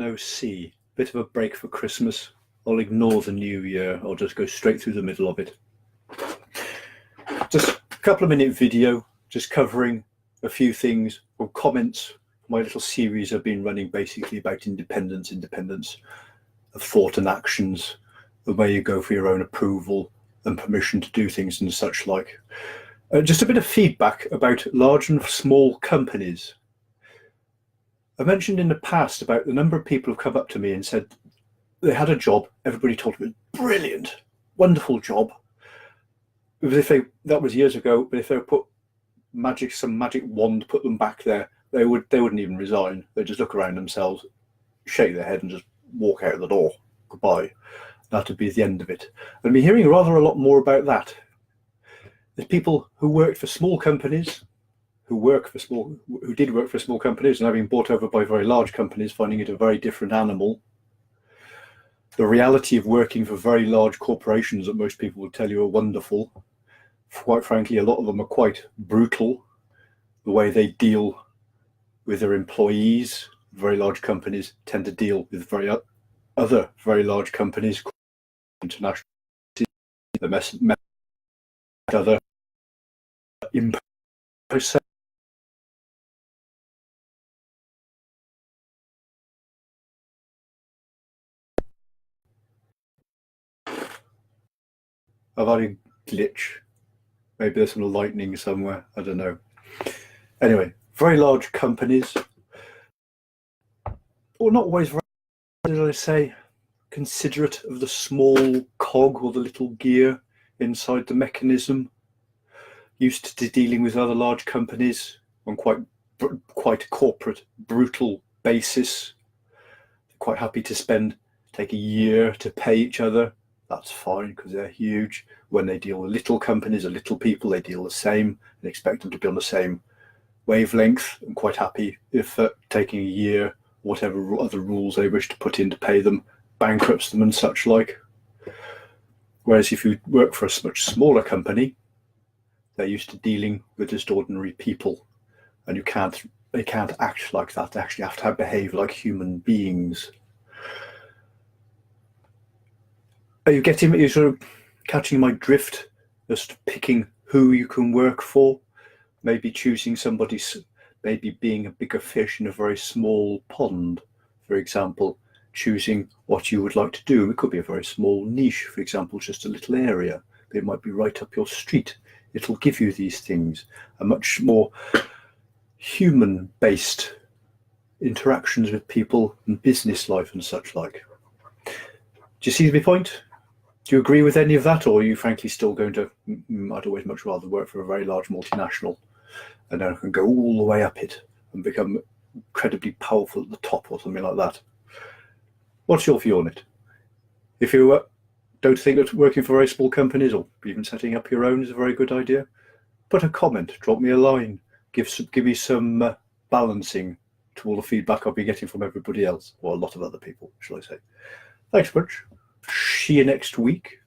OC, bit of a break for Christmas. I'll ignore the new year. I'll just go straight through the middle of it. Just a couple of minute video, just covering a few things or comments. My little series I've been running basically about independence of thought and actions, the way you go for your own approval and permission to do things and such like. Just a bit of feedback about large and small companies. I mentioned in the past about the number of people who've come up to me and said they had a job, everybody told them, brilliant, wonderful job. That was years ago, but if they put some magic wand, put them back there, they wouldn't even resign. They'd just look around themselves, shake their head and just walk out the door. Goodbye. That'd be the end of it. I've been hearing rather a lot more about that. There's people who worked for small companies, who did work for small companies and are being bought over by very large companies, finding it a very different animal. The reality of working for very large corporations that most people would tell you are wonderful. Quite frankly, a lot of them are quite brutal. The way they deal with their employees, very large companies tend to deal with other very large companies, international, other impulse. I've had a glitch. Maybe there's some lightning somewhere. I don't know. Anyway, very large companies, or not always very, did I say, considerate of the small cog or the little gear inside the mechanism. Used to dealing with other large companies on quite corporate, brutal basis. Quite happy to take a year to pay each other. That's fine because they're huge. When they deal with little companies or little people, they deal the same and expect them to be on the same wavelength. I'm quite happy if taking a year, whatever other rules they wish to put in to pay them, bankrupts them and such like. Whereas if you work for a much smaller company, they're used to dealing with just ordinary people, and they can't act like that. They actually have to behave like human beings. Are you sort of catching my drift as to picking who you can work for? Maybe choosing maybe being a bigger fish in a very small pond, for example, choosing what you would like to do. It could be a very small niche, for example, just a little area. It might be right up your street. It'll give you these things, a much more human-based interactions with people and business life and such like. Do you see my point? Do you agree with any of that, or are you frankly still going to, I'd always much rather work for a very large multinational and then I can go all the way up it and become incredibly powerful at the top or something like that? What's your view on it? If you don't think that working for very small companies or even setting up your own is a very good idea, put a comment, drop me a line, give me some balancing to all the feedback I'll be getting from everybody else, or a lot of other people, shall I say. Thanks much. See you next week.